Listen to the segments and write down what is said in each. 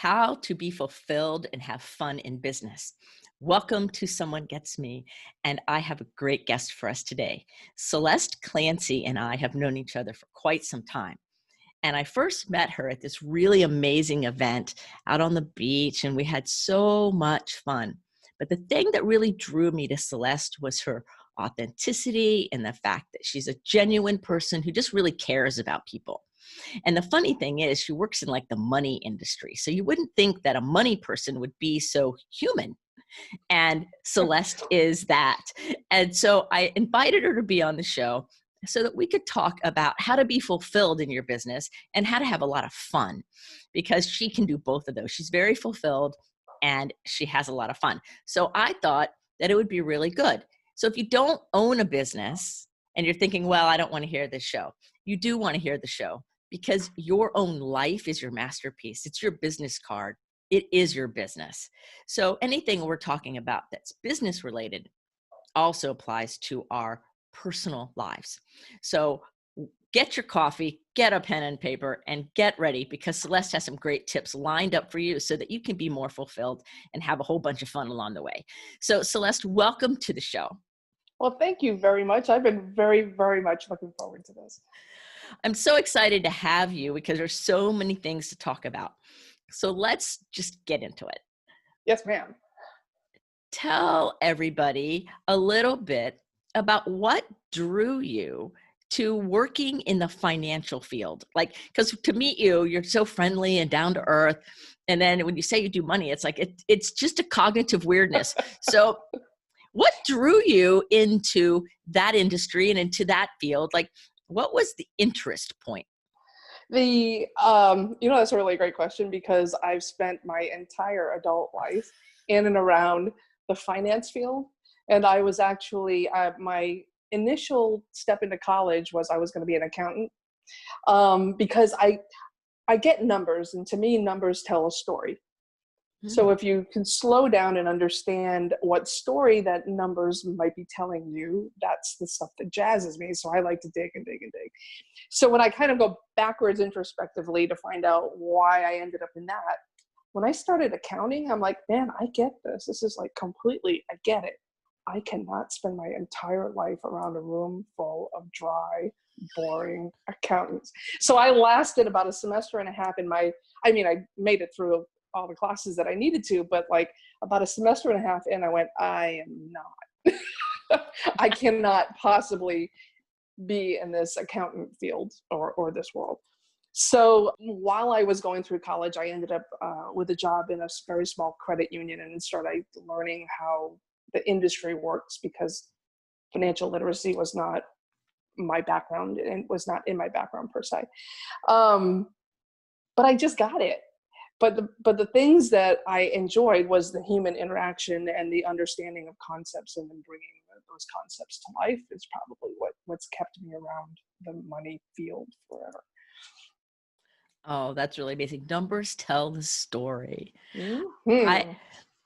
how to be fulfilled and have fun in business. Welcome to Someone Gets Me, and I have a great guest for us today. Celeste Clancy and I have known each other for quite some time. And I first met her at this really amazing event out on the beach, and we had so much fun. But the thing that really drew me to Celeste was her authenticity and the fact that she's a genuine person who just really cares about people. And the funny thing is, she works in like the money industry. So you wouldn't think that a money person would be so human. And Celeste is that. And so I invited her to be on the show so that we could talk about how to be fulfilled in your business and how to have a lot of fun, because she can do both of those. She's very fulfilled and she has a lot of fun. So I thought that it would be really good. So if you don't own a business and you're thinking, well, I don't want to hear this show, you do want to hear the show, because your own life is your masterpiece. It's your business card. It is your business. So anything we're talking about that's business related also applies to our personal lives. So get your coffee, get a pen and paper, and get ready, because Celeste has some great tips lined up for you so that you can be more fulfilled and have a whole bunch of fun along the way. So Celeste, welcome to the show. Well, thank you very much. I've been very, very much looking forward to this. I'm so excited to have you because there's so many things to talk about. So let's just get into it. Yes, ma'am. Tell everybody a little bit about what drew you to working in the financial field. Like, because to meet you, you're so friendly and down to earth. And then when you say you do money, it's like, it's just a cognitive weirdness. So what drew you into that industry and into that field? Like, what was the interest point? That's a really great question, because I've spent my entire adult life in and around the finance field. And I was actually, my initial step into college was I was going to be an accountant, because I get numbers, and to me, numbers tell a story. So if you can slow down and understand what story that numbers might be telling you, that's the stuff that jazzes me. So I like to dig and dig and dig. So when I kind of go backwards introspectively to find out why I ended up in that, when I started accounting, I'm like, man, I get this. This is like completely, I get it. I cannot spend my entire life around a room full of dry, boring accountants. So I lasted about a semester and a half I made it through all the classes that I needed to, but like about a semester and a half in, I went, I am not, I cannot possibly be in this accountant field or this world. So while I was going through college, I ended up with a job in a very small credit union, and started learning how the industry works, because financial literacy was not my background and was not in my background per se. But I just got it. But the things that I enjoyed was the human interaction and the understanding of concepts, and then bringing those concepts to life is probably what's kept me around the money field forever. Oh, that's really amazing. Numbers tell the story. Mm-hmm.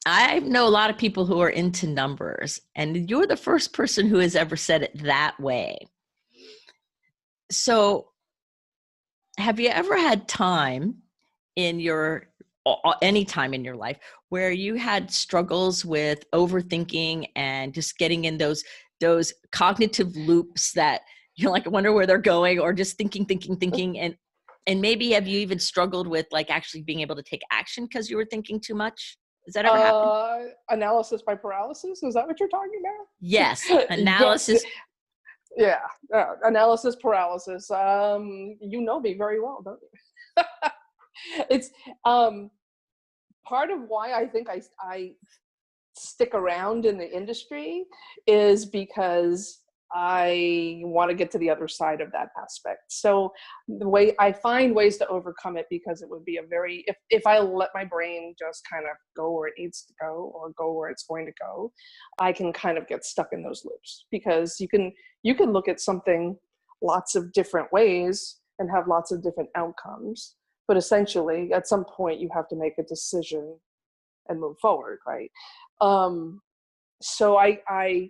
I know a lot of people who are into numbers, and you're the first person who has ever said it that way. So have you ever had time in any time in your life where you had struggles with overthinking and just getting in those cognitive loops that you're like, I wonder where they're going, or just thinking, and maybe have you even struggled with like actually being able to take action because you were thinking too much? Does that ever happen? Analysis by paralysis, is that what you're talking about? Yes. Analysis. Yes. Yeah, analysis paralysis. You know me very well, don't you? It's part of why I think I stick around in the industry is because I want to get to the other side of that aspect. So the way I find ways to overcome it, because it would be if I let my brain just kind of go where it needs to go, or go where it's going to go, I can kind of get stuck in those loops, because you can look at something lots of different ways and have lots of different outcomes. But essentially, at some point, you have to make a decision and move forward, right? So I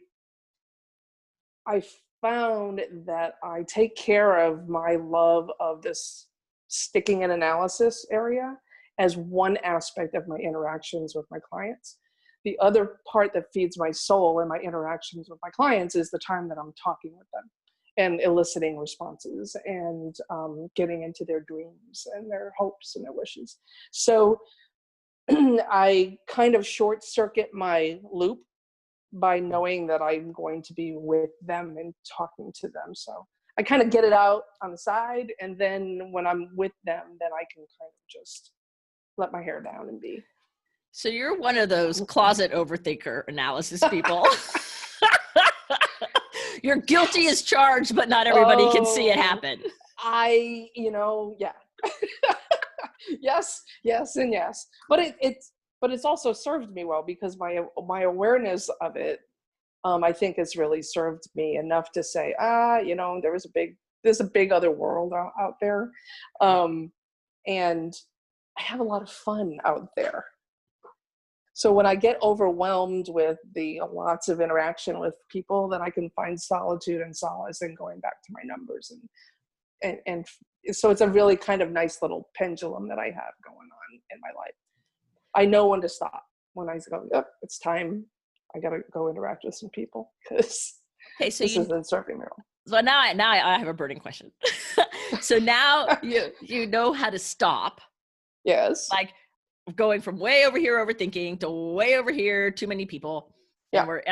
found that I take care of my love of this sticking and analysis area, as one aspect of my interactions with my clients. The other part that feeds my soul and my interactions with my clients is the time that I'm talking with them and eliciting responses and getting into their dreams and their hopes and their wishes. So I kind of short circuit my loop by knowing that I'm going to be with them and talking to them. So I kind of get it out on the side, and then when I'm with them, then I can kind of just let my hair down and be. So you're one of those closet overthinker analysis people. You're guilty as charged, but not everybody can see it happen. Yeah. yes, and yes. But it's also served me well, because my awareness of it, I think has really served me enough to say, there's a big other world out there. And I have a lot of fun out there. So when I get overwhelmed with the lots of interaction with people, then I can find solitude and solace in going back to my numbers. And so it's a really kind of nice little pendulum that I have going on in my life. I know when to stop. When I go, yep, it's time. I got to go interact with some people, because this isn't serving me well. So now I have a burning question. So now you know how to stop. Yes. Like going from way over here overthinking to way over here, too many people. Yeah. And we're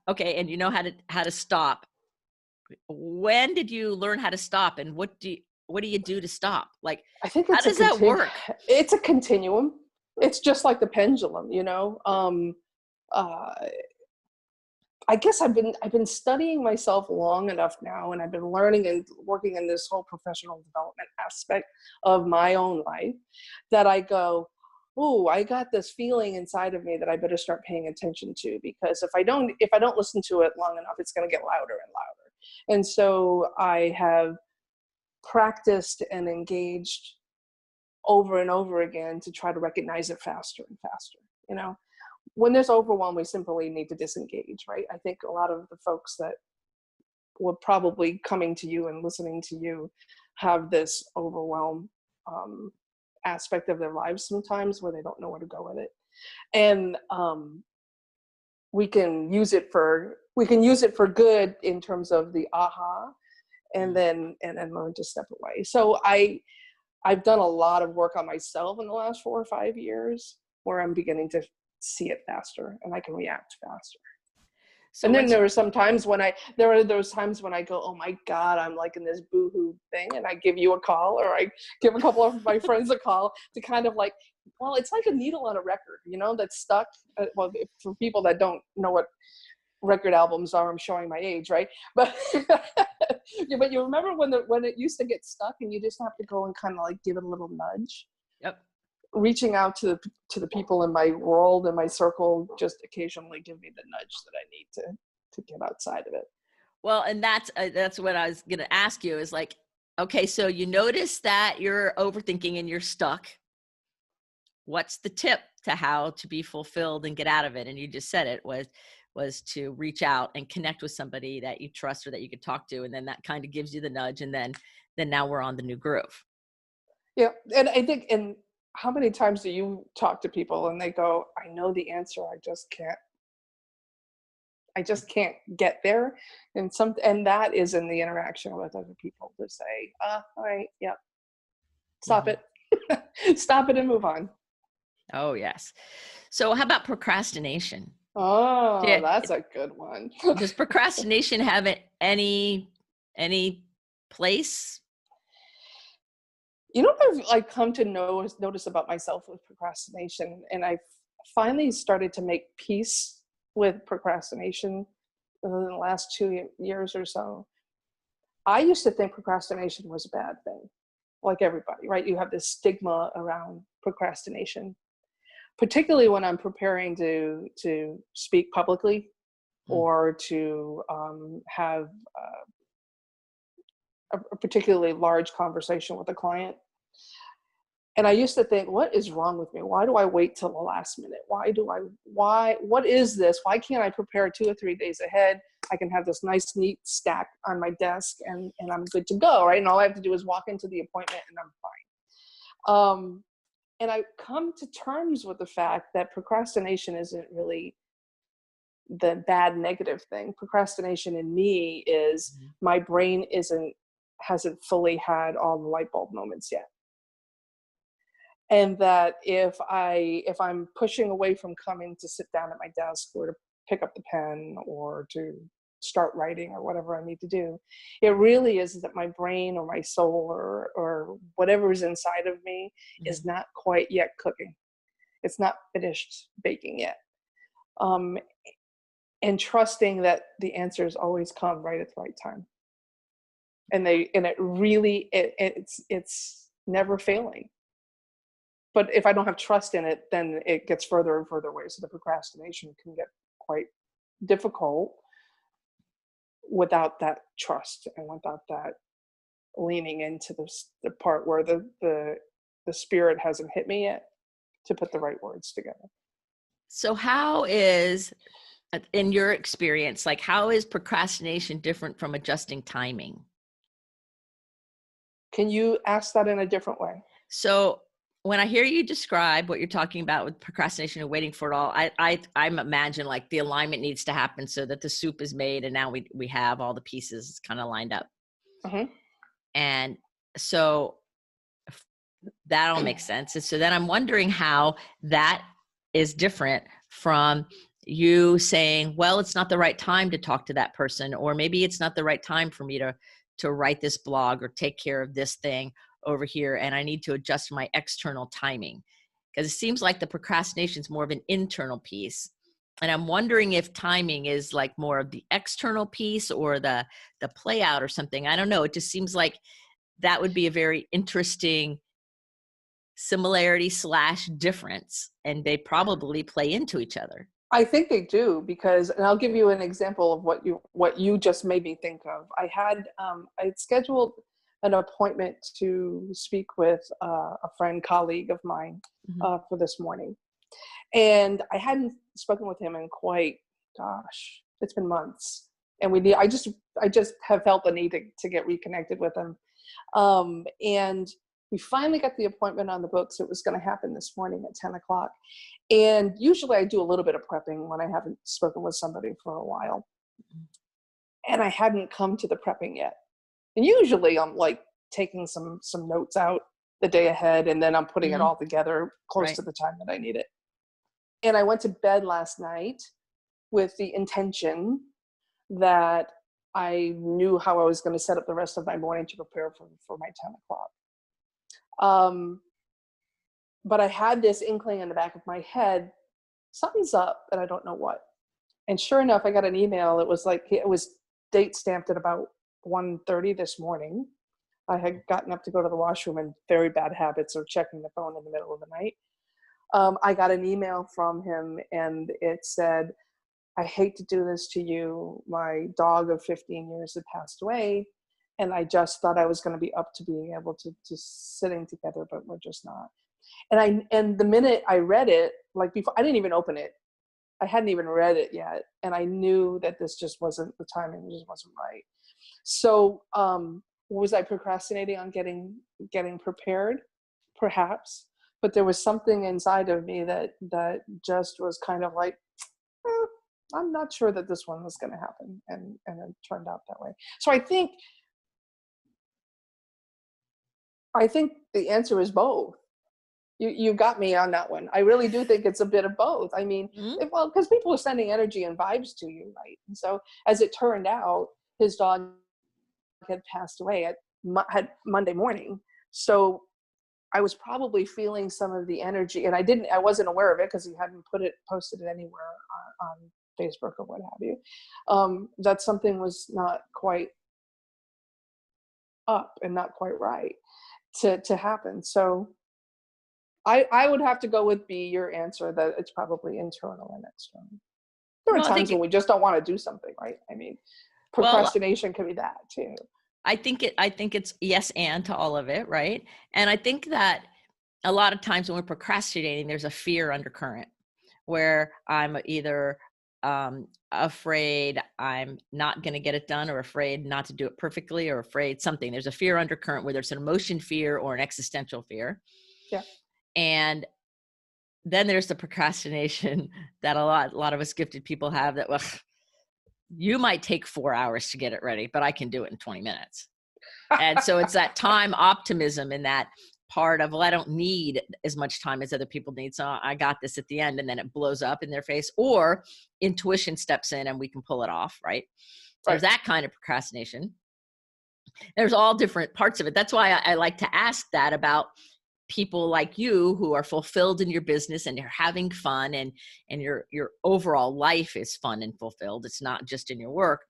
okay. And you know how to stop. When did you learn how to stop, and what do you do to stop? Like, I think how does that work? It's a continuum. It's just like the pendulum, I guess I've been studying myself long enough now, and I've been learning and working in this whole professional development aspect of my own life, that I go, oh, I got this feeling inside of me that I better start paying attention to, because if I don't listen to it long enough, it's going to get louder and louder. And so I have practiced and engaged over and over again to try to recognize it faster and faster. When there's overwhelm, we simply need to disengage, right? I think a lot of the folks that were probably coming to you and listening to you have this overwhelm aspect of their lives sometimes, where they don't know where to go with it. And we can use it for good in terms of the aha, and then learn to step away. So I've done a lot of work on myself in the last 4 or 5 years, where I'm beginning to see it faster and I can react faster. So and then there are those times when I go, oh my God, I'm like in this boohoo thing, and I give you a call, or I give a couple of my friends a call to kind of like, well, it's like a needle on a record, that's stuck. Well, for people that don't know what record albums are, I'm showing my age, right? But yeah, but you remember when it used to get stuck, and you just have to go and kind of like give it a little nudge. Yep. Reaching out to the people in my world and my circle just occasionally give me the nudge that I need to get outside of it. Well, and that's what I was going to ask you, is like, okay, so you notice that you're overthinking and you're stuck. What's the tip to how to be fulfilled and get out of it? And you just said it was to reach out and connect with somebody that you trust or that you could talk to. And then that kind of gives you the nudge. And then now we're on the new groove. Yeah. And I think, and how many times do you talk to people and they go, I know the answer, I just can't get there. And that is in the interaction with other people, to say, all right, yeah, stop it. Stop it and move on. Oh, yes. So how about procrastination? Oh, that's a good one. Does procrastination have any place? I've come to notice about myself with procrastination, and I've finally started to make peace with procrastination in the last 2 years or so. I used to think procrastination was a bad thing, like everybody, right? You have this stigma around procrastination, particularly when I'm preparing to speak publicly or to have a particularly large conversation with a client. And I used to think, what is wrong with me? Why do I wait till the last minute? What is this? Why can't I prepare 2 or 3 days ahead? I can have this nice, neat stack on my desk and I'm good to go, right? And all I have to do is walk into the appointment and I'm fine. And I come to terms with the fact that procrastination isn't really the bad negative thing. Procrastination in me is Mhm. my brain hasn't fully had all the light bulb moments yet. And that if I'm pushing away from coming to sit down at my desk or to pick up the pen or to start writing or whatever I need to do, it really is that my brain or my soul or whatever is inside of me is Mhm. not quite yet cooking. It's not finished baking yet. Um, and trusting that the answers always come right at the right time. And it really it's never failing. But if I don't have trust in it, then it gets further and further away. So the procrastination can get quite difficult without that trust and without that leaning into the part where the spirit hasn't hit me yet to put the right words together. So how is, in your experience, like how is procrastination different from adjusting timing? Can you ask that in a different way? So when I hear you describe what you're talking about with procrastination and waiting for it all, I'm imagine like the alignment needs to happen so that the soup is made and now we have all the pieces kind of lined up. Mhm. And so f- that all makes sense. And so then I'm wondering how that is different from you saying, well, it's not the right time to talk to that person, or maybe it's not the right time for me to write this blog or take care of this thing over here, and I need to adjust my external timing. Because it seems like the procrastination is more of an internal piece. And I'm wondering if timing is like more of the external piece or the play out or something. I don't know. It just seems like that would be a very interesting similarity slash difference, and they probably play into each other. I think they do because, and I'll give you an example of what you just made me think of. I scheduled an appointment to speak with a friend, colleague of mine, Mhm. for this morning, and I hadn't spoken with him in quite, gosh, it's been months, and I just have felt the need to get reconnected with him, and we finally got the appointment on the books. It was going to happen this morning at 10 o'clock. And usually I do a little bit of prepping when I haven't spoken with somebody for a while. And I hadn't come to the prepping yet. And usually I'm like taking some notes out the day ahead and then I'm putting it Mhm. all together close Right. to the time that I need it. And I went to bed last night with the intention that I knew how I was going to set up the rest of my morning to prepare for my 10 o'clock. Um, but I had this inkling in the back of my head, something's up, and I don't know what. And sure enough, I got an email. It was date stamped at about 1:30 this morning. I had gotten up to go to the washroom and very bad habits of checking the phone in the middle of the night. I got an email from him and it said, I hate to do this to you. My dog of 15 years had passed away. And I just thought I was going to be up to being able to sitting together, but we're just not. And the minute I read it, like before, I didn't even open it. I hadn't even read it yet, and I knew that this just wasn't the timing; just wasn't right. So, was I procrastinating on getting prepared? Perhaps, but there was something inside of me that just was kind of like, eh, I'm not sure that this one was going to happen, and it turned out that way. So I think the answer is both. You got me on that one. I really do think it's a bit of both. I mean, Mhm. well, because people are sending energy and vibes to you, right? And so, as it turned out, his dog had passed away had Monday morning. So I was probably feeling some of the energy, and I wasn't aware of it because he hadn't posted it anywhere on Facebook or what have you. That something was not quite up and not quite right to happen. So I would have to go with B, your answer, that it's probably internal and external. There are Well, I times think when we just don't want to do something, right? I mean, well, procrastination can be that too. I think it's yes and to all of it, right? And I think that a lot of times when we're procrastinating, there's a fear undercurrent where I'm either afraid I'm not going to get it done, or afraid not to do it perfectly, or afraid something. There's a fear undercurrent, whether it's an emotion fear or an existential fear. Yeah. And then there's the procrastination that a lot of us gifted people have, that, well, you might take 4 hours to get it ready, but I can do it in 20 minutes. And so it's that time optimism and that part of, well, I don't need as much time as other people need, so I got this at the end, and then it blows up in their face. Or intuition steps in and we can pull it off, right? There's Right. that kind of procrastination. There's all different parts of it. That's why I like to ask that about people like you who are fulfilled in your business and you're having fun, and your overall life is fun and fulfilled. It's not just in your work.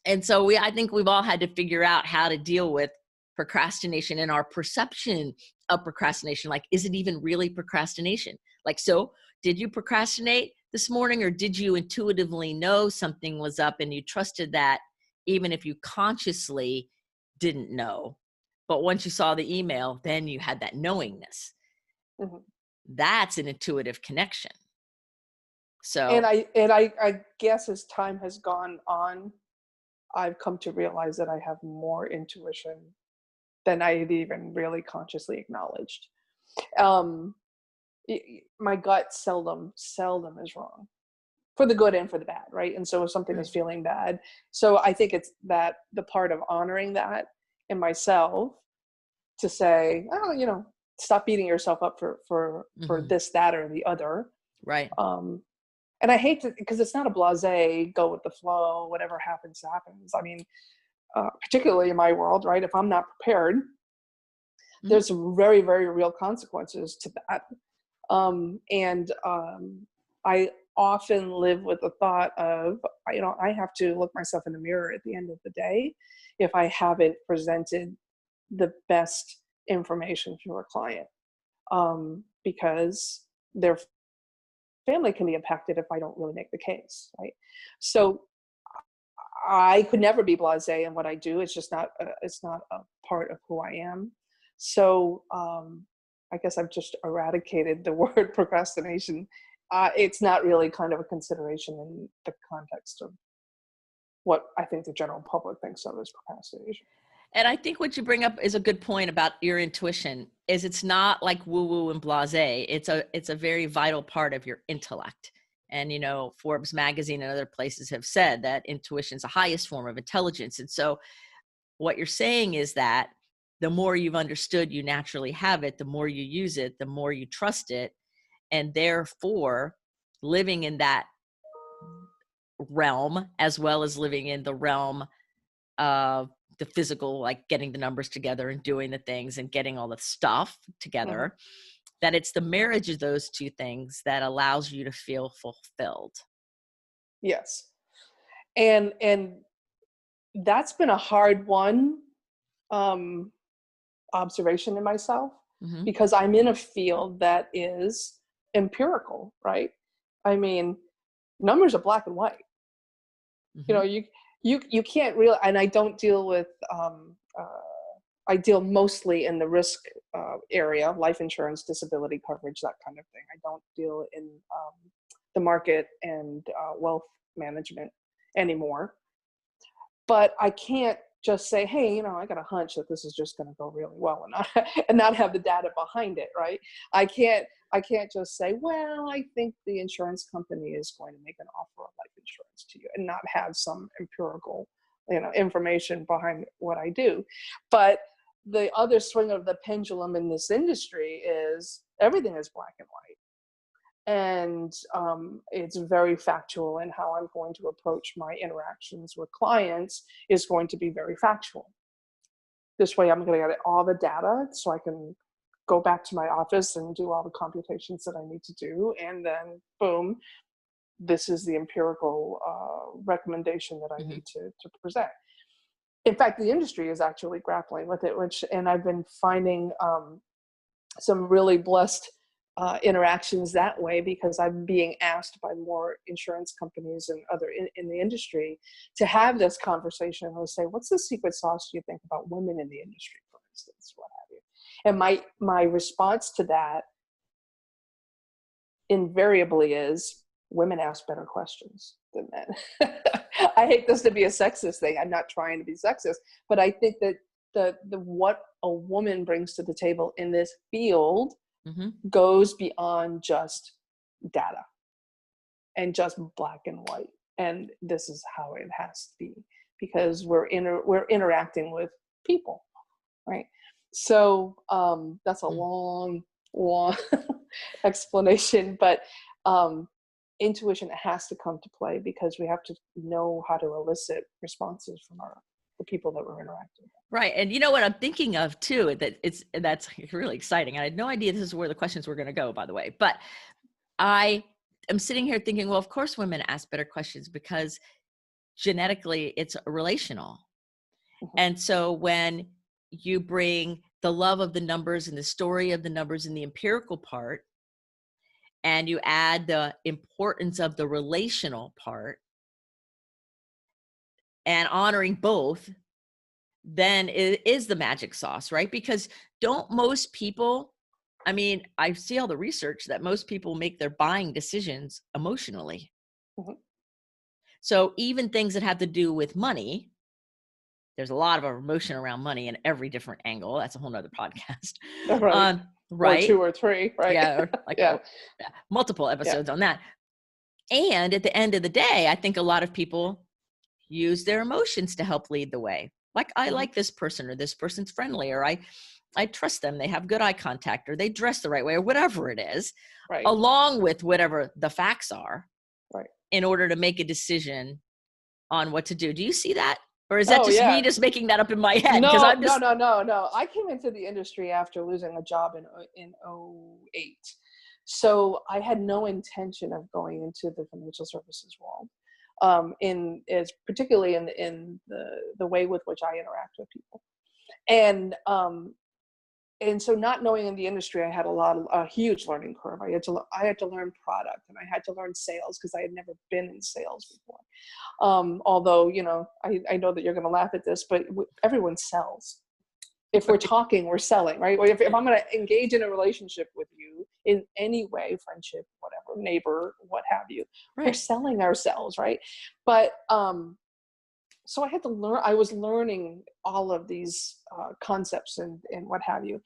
And so I think we've all had to figure out how to deal with procrastination and our perception of procrastination. Like, is it even really procrastination? Like, so did you procrastinate this morning, or did you intuitively know something was up and you trusted that, even if you consciously didn't know? But once you saw the email, then you had that knowingness. Mhm. That's an intuitive connection. And So, I guess as time has gone on, I've come to realize that I have more intuition than I had even really consciously acknowledged. Um, my gut seldom is wrong, for the good and for the bad, right? And so if something is right. feeling bad, so I think it's that the part of honoring that in myself, to say, oh, stop beating yourself up for Mhm. this, that, or the other. Right. Um, and I hate to, because it's not a blasé, go with the flow, whatever happens, happens. I mean, particularly in my world, right? If I'm not prepared, Mhm. there's some very, very real consequences to that. I often live with the thought of, I have to look myself in the mirror at the end of the day if I haven't presented the best information to a client, because their family can be impacted if I don't really make the case, right? So I could never be blasé in what I do. It's just not. It's not a part of who I am. So I guess I've just eradicated the word procrastination. It's not really kind of a consideration in the context of what I think the general public thinks of as procrastination. And I think what you bring up is a good point about your intuition. Is it's not like woo woo and blasé. It's a very vital part of your intellect. And Forbes magazine and other places have said that intuition is the highest form of intelligence. And so what you're saying is that the more you've understood you naturally have it, the more you use it, the more you trust it, and therefore living in that realm, as well as living in the realm of the physical, like getting the numbers together and doing the things and getting all the stuff Mhm. together, that it's the marriage of those two things that allows you to feel fulfilled. Yes, and that's been a hard one. Um, Observation in myself, Mm-hmm. because I'm in a field that is empirical, right? I mean, numbers are black and white. You Mm-hmm. know, you can't really, and I don't deal with. I deal mostly in the risk area, life insurance, disability coverage, that kind of thing. I don't deal in the market and wealth management anymore. But I can't just say, hey, I got a hunch that this is just going to go really well, and not, and not have the data behind it, right? I can't just say, well, I think the insurance company is going to make an offer of life insurance to you, and not have some empirical, information behind what I do. But the other swing of the pendulum in this industry is everything is black and white, and it's very factual, and how I'm going to approach my interactions with clients is going to be very factual. This way I'm going to get all the data so I can go back to my office and do all the computations that I need to do, and then boom, this is the empirical recommendation that I Mm-hmm. need to present. In fact, the industry is actually grappling with it, and I've been finding some really blessed interactions that way, because I'm being asked by more insurance companies and other in the industry to have this conversation. And they'll say, what's the secret sauce, do you think, about women in the industry, for instance, what have you? And my response to that invariably is, women ask better questions than men. I hate this to be a sexist thing. I'm not trying to be sexist, but I think that the what a woman brings to the table in this field Mm-hmm. goes beyond just data and just black and white. And this is how it has to be, because we're interacting with people, right? So that's a long explanation, but intuition has to come to play, because we have to know how to elicit responses from the people that we're interacting with. Right. And you know what I'm thinking of too, that's really exciting. I had no idea this is where the questions were going to go, by the way, but I am sitting here thinking, well, of course women ask better questions because genetically it's relational. Mm-hmm. And so when you bring the love of the numbers and the story of the numbers and the empirical part, and you add the importance of the relational part and honoring both, then it is the magic sauce, right? Because don't most people, I mean, I see all the research that most people make their buying decisions emotionally. Mm-hmm. So even things that have to do with money, there's a lot of emotion around money in every different angle. That's a whole nother podcast. Right. Or Right. 2 or 3, right? Yeah. Or like Yeah. multiple episodes on that. And at the end of the day, I think a lot of people use their emotions to help lead the way. Like, I Mm-hmm. like this person, or this person's friendly, or I trust them. They have good eye contact, or they dress the right way, or whatever it is, Right. along with whatever the facts are, Right. in order to make a decision on what to do. Do you see that? Or is that Oh, just yeah. me just making that up in my head? Because No, I'm no, just, no, no, no. I came into the industry after losing a job in '08. So I had no intention of going into the financial services world, particularly in the way with which I interact with people. And so, not knowing in the industry, I had a huge learning curve. I had to learn product, and I had to learn sales, because I had never been in sales before. Although, I know that you're going to laugh at this, but everyone sells. If we're talking, we're selling, right? If I'm going to engage in a relationship with you in any way, friendship, whatever, neighbor, what have you, right. we're selling ourselves, right? But so I had to learn. I was learning all of these concepts and what have you.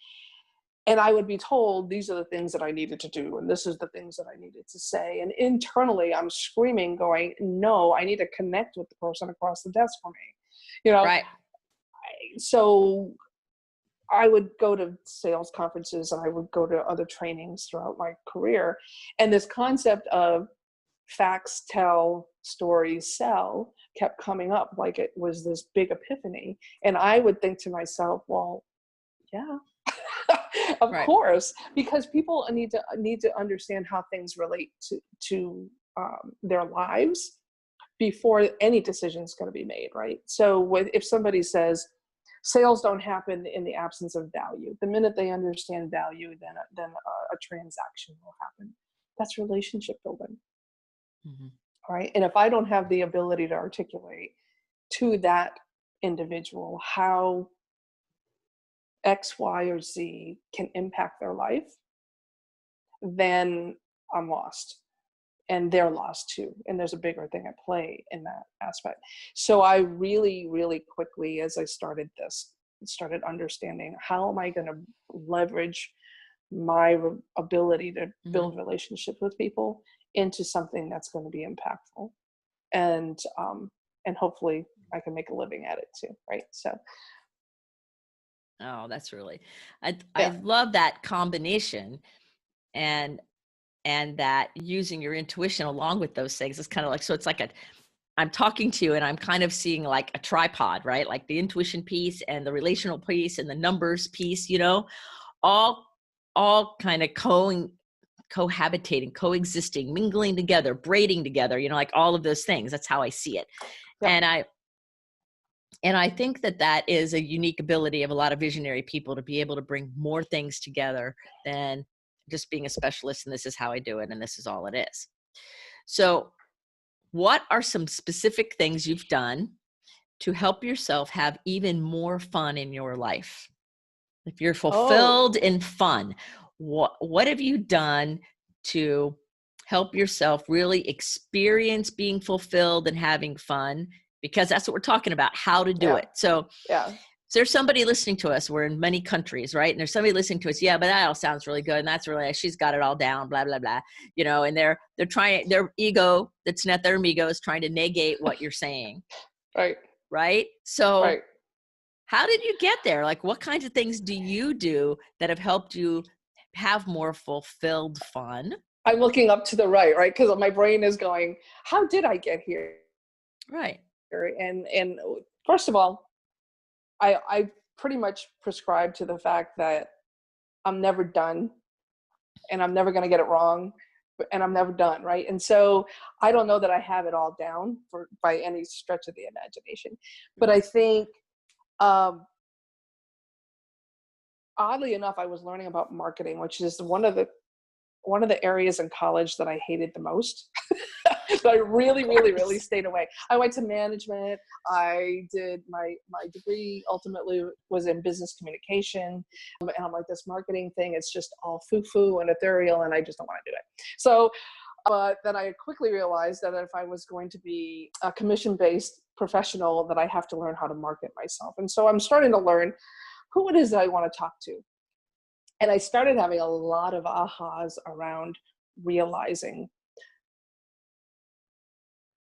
And I would be told, these are the things that I needed to do, and this is the things that I needed to say. And internally, I'm screaming, going, no, I need to connect with the person across the desk from me. Right. So I would go to sales conferences, and I would go to other trainings throughout my career. And this concept of facts tell, stories sell kept coming up, like it was this big epiphany. And I would think to myself, well, yeah. Of Right. course, because people need to understand how things relate to their lives before any decision is going to be made, right? So if somebody says sales don't happen in the absence of value, the minute they understand value, then a transaction will happen. That's relationship building, Mm-hmm. right? And if I don't have the ability to articulate to that individual how X, Y, or Z can impact their life, then I'm lost. And they're lost too. And there's a bigger thing at play in that aspect. So I really, really quickly, as I started understanding, how am I going to leverage my ability to build relationships with people into something that's going to be impactful. And hopefully I can make a living at it too, right? So Oh, that's really, I love that combination, and that using your intuition along with those things is kind of like, so it's like I'm talking to you and I'm kind of seeing like a tripod, right? Like the intuition piece and the relational piece and the numbers piece, all kind of cohabitating, coexisting, mingling together, braiding together, like all of those things. That's how I see it. Yeah. And I think that is a unique ability of a lot of visionary people, to be able to bring more things together than just being a specialist, and this is how I do it, and this is all it is. So what are some specific things you've done to help yourself have even more fun in your life? If you're fulfilled in fun, what have you done to help yourself really experience being fulfilled and having fun? Because that's what we're talking about, how to do it. So So there's somebody listening to us. We're in many countries, right? And there's somebody listening to us. Yeah, but that all sounds really good. And that's really, she's got it all down, blah, blah, blah. And they're trying, their ego, that's not their ego, is trying to negate what you're saying. Right. Right. So Right. how did you get there? Like, what kinds of things do you do that have helped you have more fulfilled fun? I'm looking up to the right, because my brain is going, how did I get here? Right. And first of all, I pretty much prescribe to the fact that I'm never done, and I'm never going to get it wrong, and I'm never done, right? And so I don't know that I have it all down by any stretch of the imagination, but I think oddly enough, I was learning about marketing, which is one of the areas in college that I hated the most. So I really, really, really stayed away. I went to management. I did my degree ultimately was in business communication. And I'm like, this marketing thing, it's just all foo-foo and ethereal, and I just don't want to do it. So, but then I quickly realized that if I was going to be a commission-based professional, that I have to learn how to market myself. And so I'm starting to learn who it is that I want to talk to. And I started having a lot of ahas around realizing,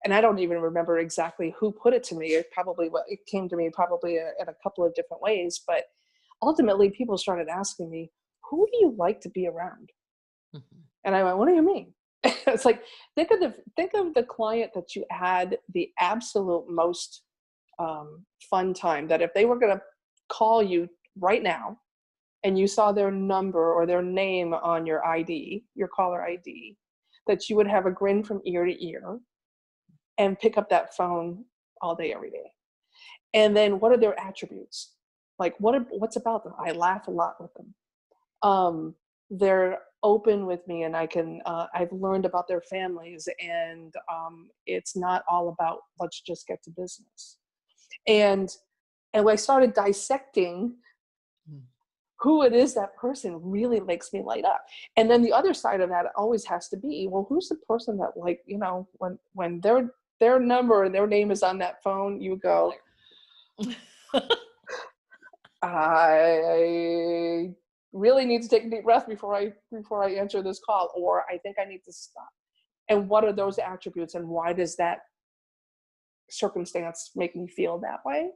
and I don't even remember exactly who put it to me. It came to me probably in a couple of different ways, but ultimately people started asking me, who do you like to be around? Mm-hmm. And I went, what do you mean? It's like, think of the client that you had the absolute most fun time, that if they were going to call you right now and you saw their number or their name on your ID, your caller ID, that you would have a grin from ear to ear and pick up that phone all day, every day. And then what are their attributes? Like what's about them? I laugh a lot with them. They're open with me, and I've learned about their families, and it's not all about let's just get to business. And when I started dissecting who it is that person really makes me light up. And then the other side of that always has to be, well, who's the person that, like, when their number and their name is on that phone, you go, I really need to take a deep breath before I answer this call, or I think I need to stop. And what are those attributes, and why does that circumstance make me feel that way?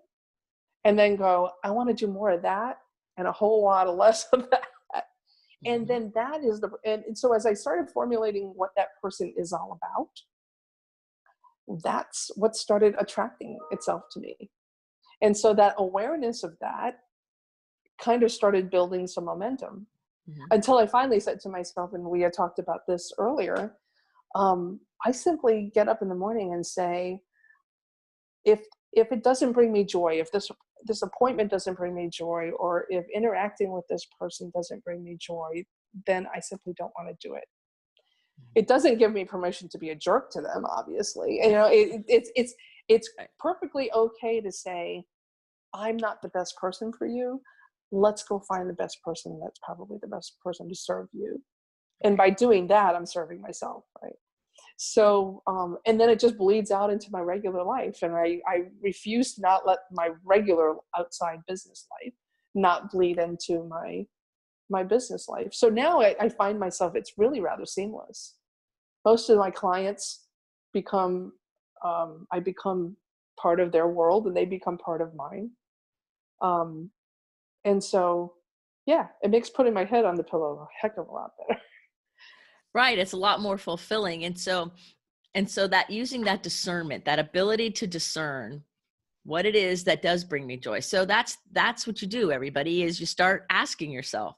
And then go, I want to do more of that and a whole lot of less of that. Mm-hmm. And then that is and so as I started formulating what that person is all about, that's what started attracting itself to me. And so that awareness of that kind of started building some momentum, until I finally said to myself, and we had talked about this earlier, I simply get up in the morning and say, if it doesn't bring me joy, if this appointment doesn't bring me joy, or if interacting with this person doesn't bring me joy, then I simply don't want to do it. It doesn't give me permission to be a jerk to them, obviously. It's perfectly okay to say, I'm not the best person for you. Let's go find the best person that's probably the best person to serve you. And by doing that, I'm serving myself, right? So, and then it just bleeds out into my regular life. And I refuse to not let my regular outside business life not bleed into my business life. So now I find myself, it's really rather seamless. Most of my clients I become part of their world, and they become part of mine. And so, yeah, it makes putting my head on the pillow a heck of a lot better. Right. It's a lot more fulfilling. And so that using that discernment, that ability to discern what it is that does bring me joy. So that's what you do, everybody, is you start asking yourself,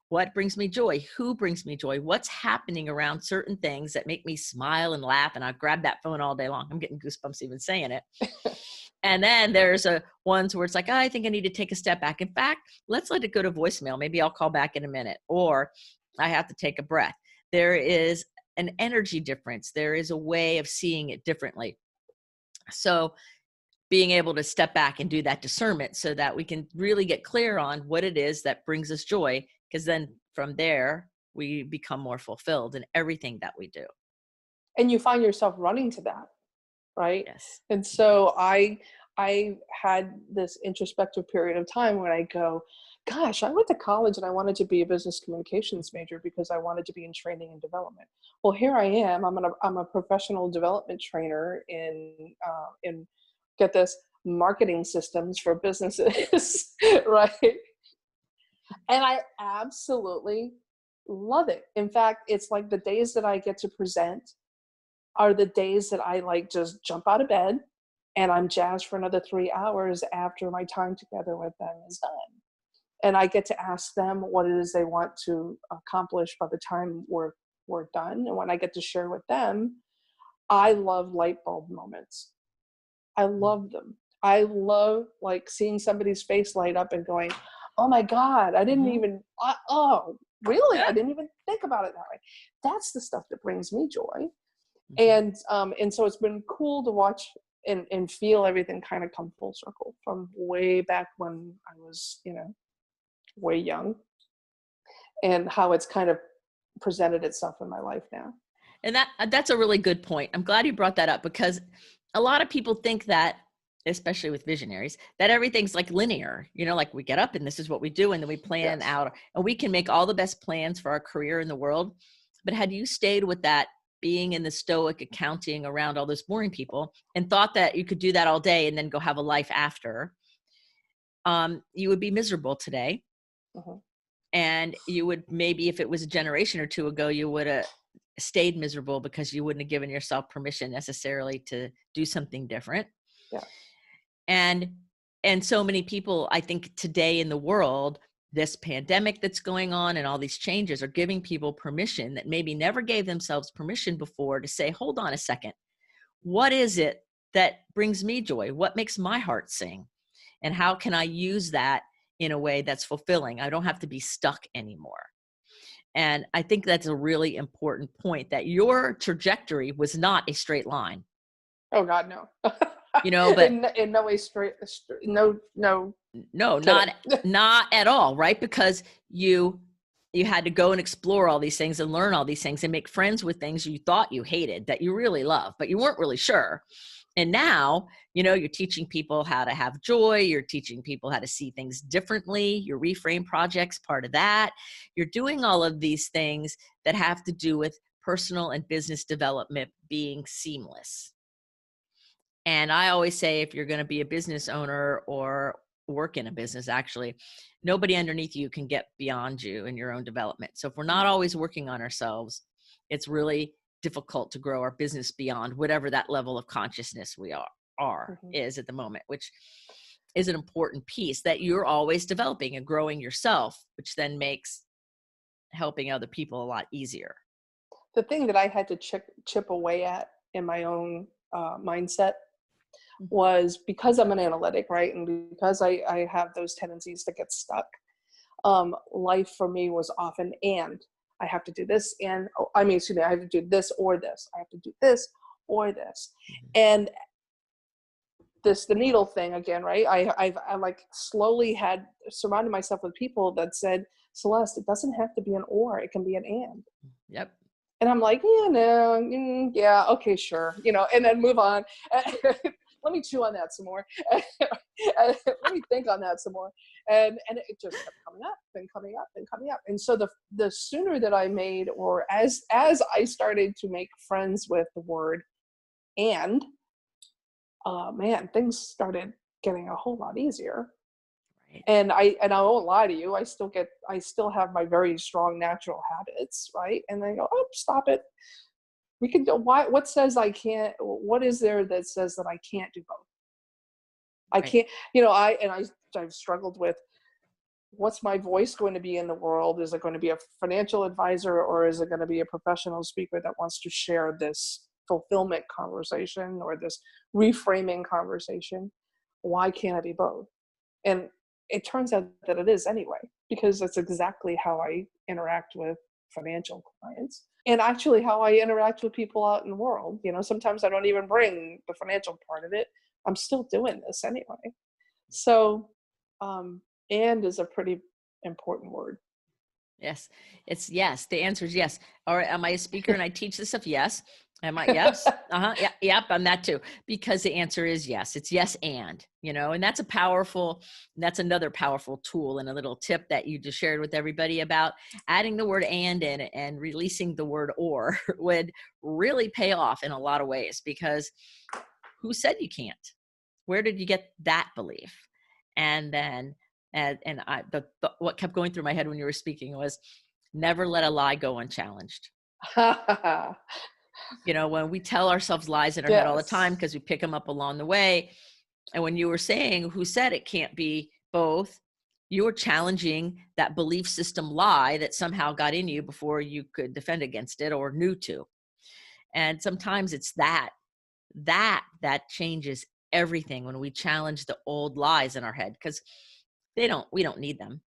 what brings me joy? Who brings me joy? What's happening around certain things that make me smile and laugh? And I grab that phone all day long. I'm getting goosebumps even saying it. And then there's ones where it's like, oh, I think I need to take a step back. In fact, let's let it go to voicemail. Maybe I'll call back in a minute, or I have to take a breath. There is an energy difference. There is a way of seeing it differently. So being able to step back and do that discernment so that we can really get clear on what it is that brings us joy, because then from there, we become more fulfilled in everything that we do. And you find yourself running to that, right? Yes. And so I I had this introspective period of time when I go, gosh, I went to college and I wanted to be a business communications major because I wanted to be in training and development. Well, here I am. I'm a professional development trainer in get this, marketing systems for businesses, right? And I absolutely love it. In fact, it's like the days that I get to present are the days that I like just jump out of bed and I'm jazzed for another 3 hours after my time together with them is done. And I get to ask them what it is they want to accomplish by the time we're done. And when I get to share with them, I love light bulb moments. I love them. I love like seeing somebody's face light up and going, oh my God, I didn't even, oh, really? I didn't even think about it that way. That's the stuff that brings me joy. And so it's been cool to watch and feel everything kind of come full circle from way back when I was, way young, and how it's kind of presented itself in my life now. And that's a really good point. I'm glad you brought that up, because a lot of people think that, especially with visionaries, that everything's like linear, like we get up and this is what we do. And then we plan out, and we can make all the best plans for our career in the world. But had you stayed with that, being in the stoic accounting around all those boring people, and thought that you could do that all day and then go have a life after, you would be miserable today. And you would, maybe if it was a generation or two ago, you would have stayed miserable because you wouldn't have given yourself permission necessarily to do something different. And so many people, I think today in the world, this pandemic that's going on and all these changes are giving people permission that maybe never gave themselves permission before, to say, hold on a second, what is it that brings me joy? What makes my heart sing? And how can I use that in a way that's fulfilling? I don't have to be stuck anymore. And I think that's a really important point, that your trajectory was not a straight line. Oh God, no. But in no way no, not at all. Right. Because you had to go and explore all these things and learn all these things and make friends with things you thought you hated that you really love, but you weren't really sure. And now, you're teaching people how to have joy. You're teaching people how to see things differently. Your reframe project's part of that. You're doing all of these things that have to do with personal and business development being seamless. And I always say, if you're going to be a business owner or work in a business, actually, nobody underneath you can get beyond you in your own development. So if we're not always working on ourselves, it's really difficult to grow our business beyond whatever that level of consciousness we is at the moment, which is an important piece, that you're always developing and growing yourself, which then makes helping other people a lot easier. The thing that I had to chip away at in my own mindset was, because I'm an analytic, right? And because I have those tendencies to get stuck, life for me was often, and I have to do this, and I have to do this or this. I have to do this or this. And the needle thing again, right? I like slowly had surrounded myself with people that said, Celeste, it doesn't have to be an or, it can be an and. Yep. And I'm like, yeah, okay, sure. And then move on. Let me chew on that some more. Let me think on that some more. And it just kept coming up and coming up and coming up. And so the sooner that I made, or as I started to make friends with the word and, man, things started getting a whole lot easier. Right. And I won't lie to you, I still have my very strong natural habits, right? And I go, oh, stop it. We can do what says I can't, what is there that says that I can't do both? I can't, I've struggled with, what's my voice going to be in the world? Is it going to be a financial advisor, or is it going to be a professional speaker that wants to share this fulfillment conversation or this reframing conversation? Why can't I be both? And it turns out that it is anyway, because that's exactly how I interact with financial clients, and actually how I interact with people out in the world. Sometimes I don't even bring the financial part of it. I'm still doing this anyway. So, and is a pretty important word. Yes. It's yes. The answer is yes. All right. Am I a speaker and I teach this stuff? Yes. Am I? Yes. Uh-huh. Yeah. Yep. I'm that too. Because the answer is yes. It's yes and that's that's another powerful tool and a little tip that you just shared with everybody about adding the word and in it and releasing the word or would really pay off in a lot of ways because who said you can't? Where did you get that belief? And then, and I, what kept going through my head when you were speaking was never let a lie go unchallenged. When we tell ourselves lies in our head all the time Yes. because we pick them up along the way. And when you were saying who said it can't be both, you were challenging that belief system lie that somehow got in you before you could defend against it or knew to. And sometimes it's that changes everything when we challenge the old lies in our head because we don't need them.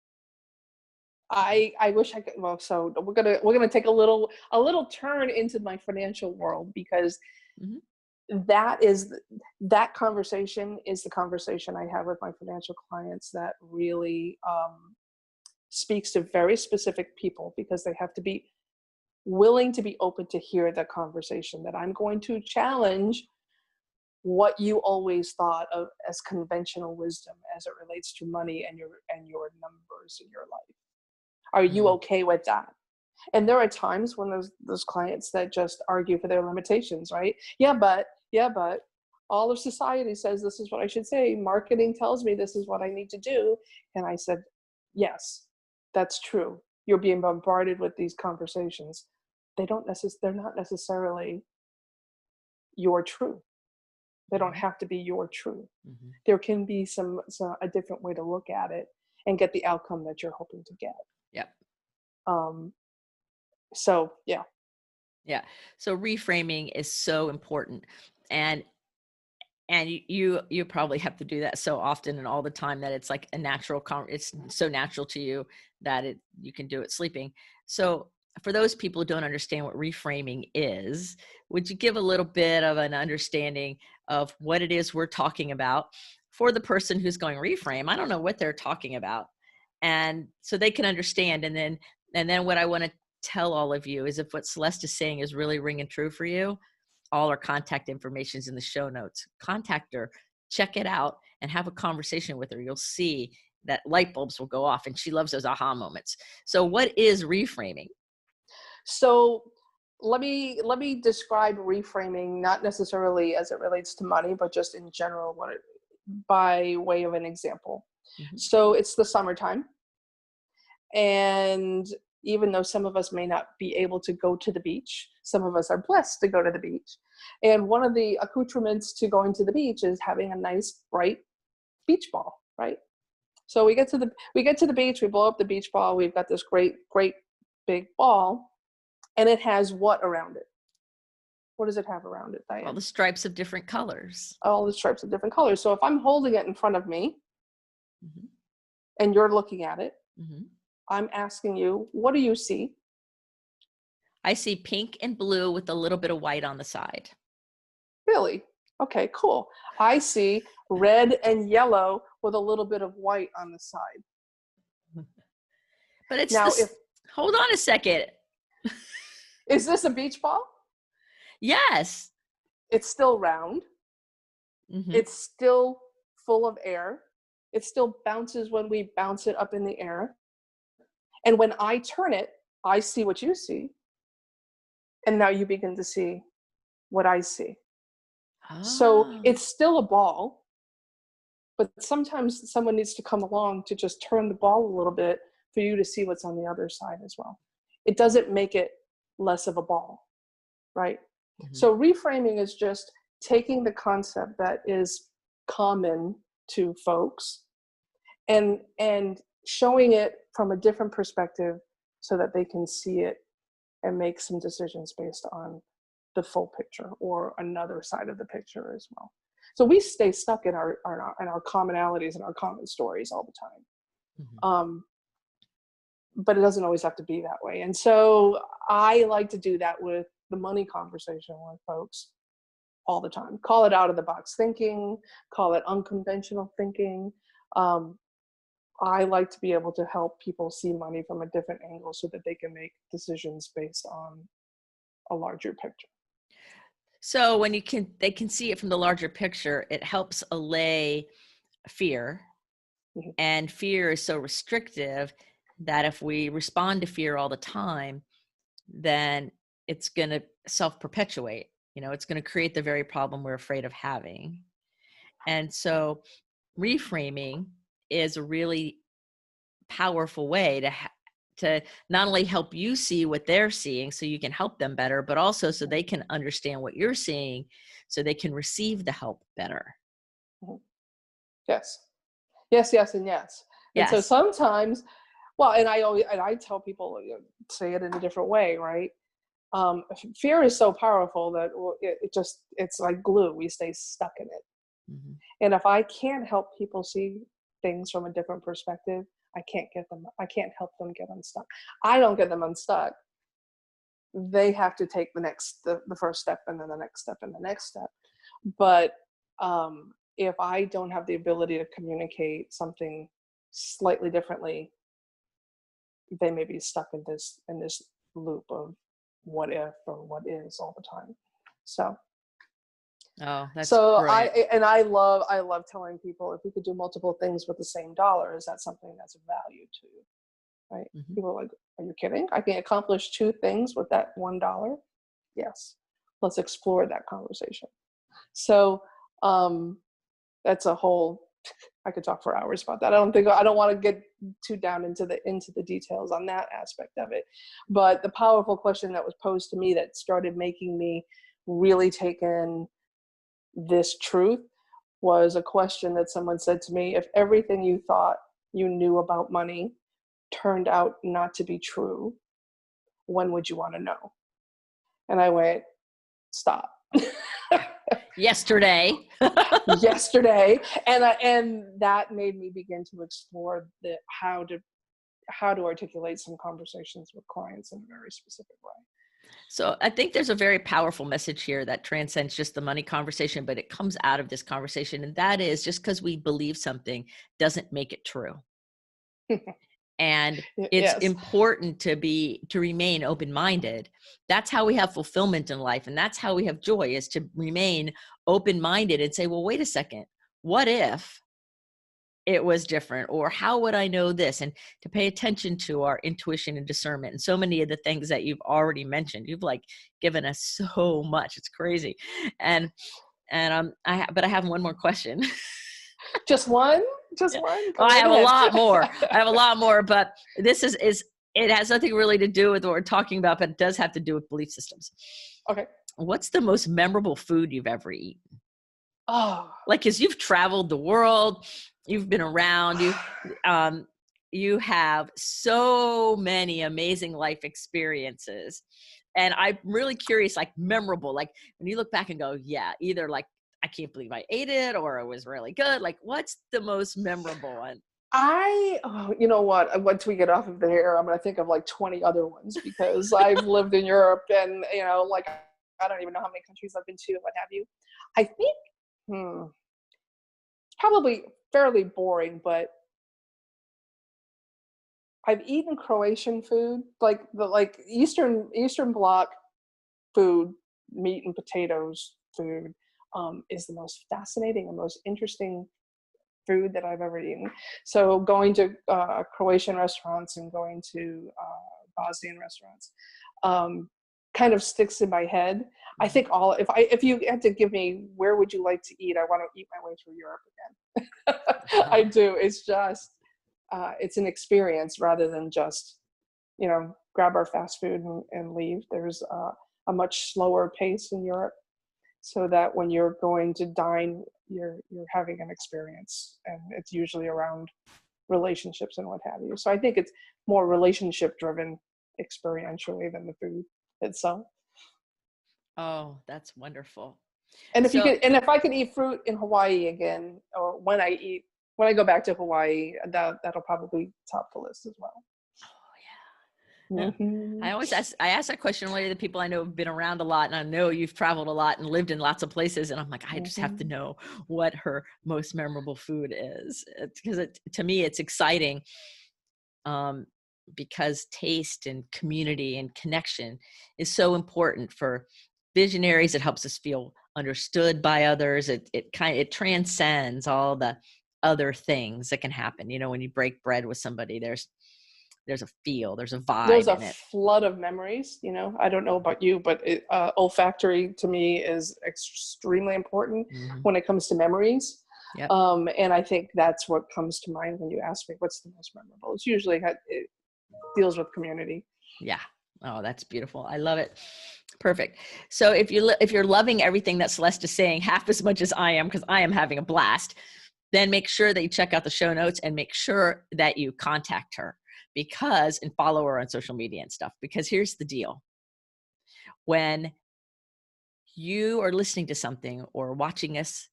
I wish I could. Well, so we're gonna take a little turn into my financial world because Mhm. that conversation is the conversation I have with my financial clients that really speaks to very specific people because they have to be willing to be open to hear the conversation that I'm going to challenge what you always thought of as conventional wisdom as it relates to money and your numbers in your life. Are you Mhm. okay with that? And there are times when those clients that just argue for their limitations, right? Yeah, but all of society says this is what I should say. Marketing tells me this is what I need to do. And I said, yes, that's true. You're being bombarded with these conversations. They're not necessarily your truth. They don't Mhm. have to be your truth. Mhm. There can be a different way to look at it and get the outcome that you're hoping to get. Yep. Um, so yeah. Yeah. So reframing is so important. And you probably have to do that so often and all the time that it's like a natural it's so natural to you that you can do it sleeping. So for those people who don't understand what reframing is, would you give a little bit of an understanding of what it is we're talking about for the person who's going reframe? I don't know what they're talking about. And so they can understand. And then what I want to tell all of you is if what Celeste is saying is really ringing true for you, all our contact information is in the show notes. Contact her, check it out, and have a conversation with her. You'll see that light bulbs will go off, and she loves those aha moments. So, what is reframing? So let me describe reframing, not necessarily as it relates to money, but just in general, by way of an example. Mhm. So it's the summertime, and even though some of us may not be able to go to the beach, some of us are blessed to go to the beach. And one of the accoutrements to going to the beach is having a nice bright beach ball, right? So we get to the beach, we blow up the beach ball, we've got this great big ball, and it has what around it? What does it have around it, All Diane? the stripes of different colors. All the stripes of different colors. So if I'm holding it in front of me Mhm. and you're looking at it, Mhm. I'm asking you, what do you see? I see pink and blue with a little bit of white on the side. Really? Okay, cool. I see red and yellow with a little bit of white on the side. But it's Now, this. Hold on a second. is this a beach ball? Yes. It's still round. Mhm. It's still full of air. It still bounces when we bounce it up in the air. And when I turn it, I see what you see. And now you begin to see what I see. So Ah. it's still a ball, but sometimes someone needs to come along to just turn the ball a little bit for you to see what's on the other side as well. It doesn't make it less of a ball, right? Mhm. So reframing is just taking the concept that is common to folks and showing it from a different perspective so that they can see it and make some decisions based on the full picture or another side of the picture as well. So we stay stuck in our commonalities and our common stories all the time. Mhm. But it doesn't always have to be that way. And so I like to do that with the money conversation with folks all the time. Call it out of the box thinking, call it unconventional thinking. Um, I like to be able to help people see money from a different angle so that they can make decisions based on a larger picture. So when they can see it from the larger picture, it helps allay fear. Mhm. And fear is so restrictive that if we respond to fear all the time, then it's going to self-perpetuate. It's going to create the very problem we're afraid of having. And so reframing is a really powerful way to not only help you see what they're seeing so you can help them better, but also so they can understand what you're seeing so they can receive the help better. Mhm. Yes. Yes, yes, and yes. And so Yes. sometimes, well, and I tell people, say it in a different way, right? Fear is so powerful that it's like glue. We stay stuck in it. Mhm. And if I can't help people see things from a different perspective, I can't help them get unstuck. I don't get them unstuck. They have to take the first step, and then the next step, and the next step. But if I don't have the ability to communicate something slightly differently, they may be stuck in this loop of what if or what is all the time. So Oh, that's so brilliant. I love telling people, if we could do multiple things with the same dollar, is that something that's of value to you? Right? Mhm. People are like, are you kidding? I can accomplish two things with that $1. Yes. Let's explore that conversation. So um that's a whole, I could talk for hours about that. I don't want to get too down into the details on that aspect of it. But the powerful question that was posed to me that started making me really take in this truth was a question that someone said to me: if everything you thought you knew about money turned out not to be true, when would you want to know? And I went, stop. Yesterday. Yesterday. And that made me begin to explore how to articulate some conversations with clients in a very specific way. So I think there's a very powerful message here that transcends just the money conversation, but it comes out of this conversation. And that is, just because we believe something doesn't make it true. And it's Yes. important to remain open-minded. That's how we have fulfillment in life. And that's how we have joy, is to remain open-minded and say, well, wait a second, what if it was different? Or how would I know this? And to pay attention to our intuition and discernment. And so many of the things that you've already mentioned, you've like given us so much. It's crazy. And but I have one more question. Just one? Just Yeah. one? Go Well, I right have a ahead. lot more. I have a lot more, but this is it has nothing really to do with what we're talking about, but it does have to do with belief systems. Okay. What's the most memorable food you've ever eaten? Oh. Like, as you've traveled the world, you've been around, um, you have so many amazing life experiences. And I'm really curious, like memorable, like when you look back and go, yeah, either like, I can't believe I ate it, or it was really good. Like, what's the most memorable one? You know what? Once we get off of there, I'm going to think of like 20 other ones, because I've lived in Europe, and, like, I don't even know how many countries I've been to and what have you. I think, it's probably fairly boring, but I've eaten Croatian food, like Eastern Bloc food, meat and potatoes food, is the most fascinating and most interesting food that I've ever eaten. So going to Croatian restaurants and going to Bosnian restaurants kind of sticks in my head. I think if you had to give me, where would you like to eat? I want to eat my way through Europe again. I do. It's just it's an experience rather than just, grab our fast food and leave. There's a much slower pace in Europe, so that when you're going to dine, you're having an experience, and it's usually around relationships and what have you. So I think it's more relationship driven experientially than the food itself. Oh, that's wonderful. And So, if I could eat fruit in Hawaii again, or when I go back to Hawaii, that'll probably top the list as well. yeah. Hmm. I ask that question only to the people I know have been around a lot, and I know you've traveled a lot and lived in lots of places. And I'm like, I just have to Hmm. know what her most memorable food is, because to me, it's exciting, um, because taste and community and connection is so important for visionaries. It helps us feel understood by others. It transcends all the other things that can happen. You know, when you break bread with somebody, there's a feel, there's a There's vibe a in it. flood of memories. You know, I don't know about you, but olfactory to me is extremely important Mm-hmm. when it comes to memories. Yep. And I think that's what comes to mind when you ask me what's the most memorable. It's usually it deals with community. Yeah. Oh, that's beautiful. I love it. Perfect. So if you're loving everything that Celeste is saying half as much as I am, because I am having a blast, then make sure that you check out the show notes and make sure that you contact her and follow her on social media and stuff. Because here's the deal. When you are listening to something or watching us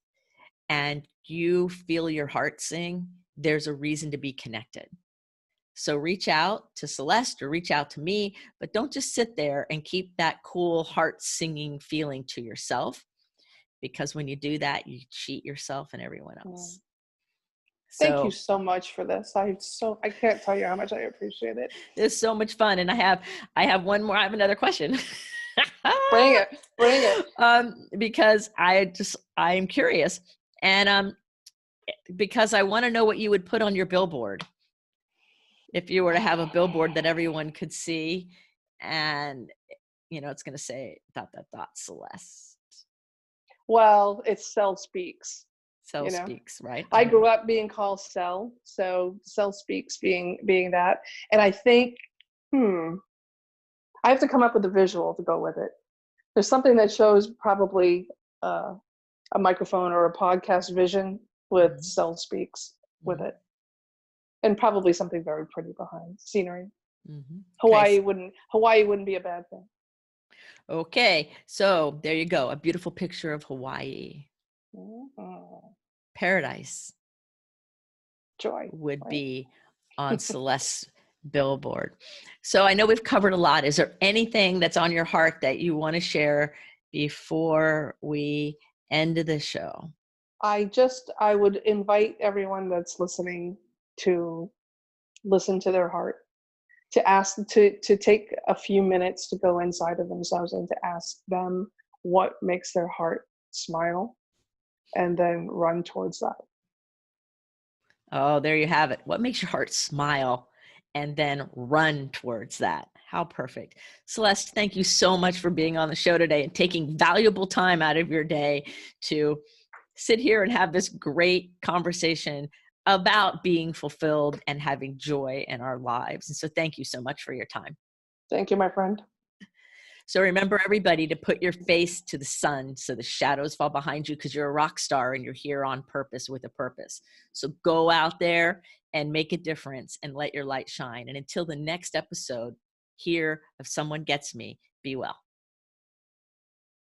and you feel your heart sing, there's a reason to be connected. So reach out to Celeste or reach out to me, but don't just sit there and keep that cool heart singing feeling to yourself, because when you do that, you cheat yourself and everyone else. Thank you So so much for this. I can't tell you how much I appreciate it. it's so much fun. And I have one more, I have another question. Bring it. Bring it. Because I'm curious. And because I want to know what you would put on your billboard if you were to have a billboard that everyone could see, and it's going to say ... Celeste. Well, it's Cell Speaks. Cell Speaks, right? I grew up being called Cell, so Cell Speaks being that. And I think, I have to come up with a visual to go with it. There's something that shows probably a microphone or a podcast vision with Cell Speaks with it. And probably something very pretty behind, scenery. Mm-hmm. Hawaii wouldn't be a bad thing. Okay, so there you go, a beautiful picture of Hawaii. Paradise. Joy would be on Celeste's billboard. So I know we've covered a lot. Is there anything that's on your heart that you want to share before we end the show? I would invite everyone that's listening to listen to their heart, to ask to take a few minutes to go inside of themselves and to ask them what makes their heart smile, and then run towards that. Oh, there you have it. What makes your heart smile, and then run towards that? How perfect. Celeste, thank you so much for being on the show today and taking valuable time out of your day to sit here and have this great conversation about being fulfilled and having joy in our lives. And so thank you so much for your time. Thank you, my friend. So remember, everybody, to put your face to the sun so the shadows fall behind you, because you're a rock star and you're here on purpose with a purpose. So go out there and make a difference and let your light shine. And until the next episode here of Someone Gets Me, be well.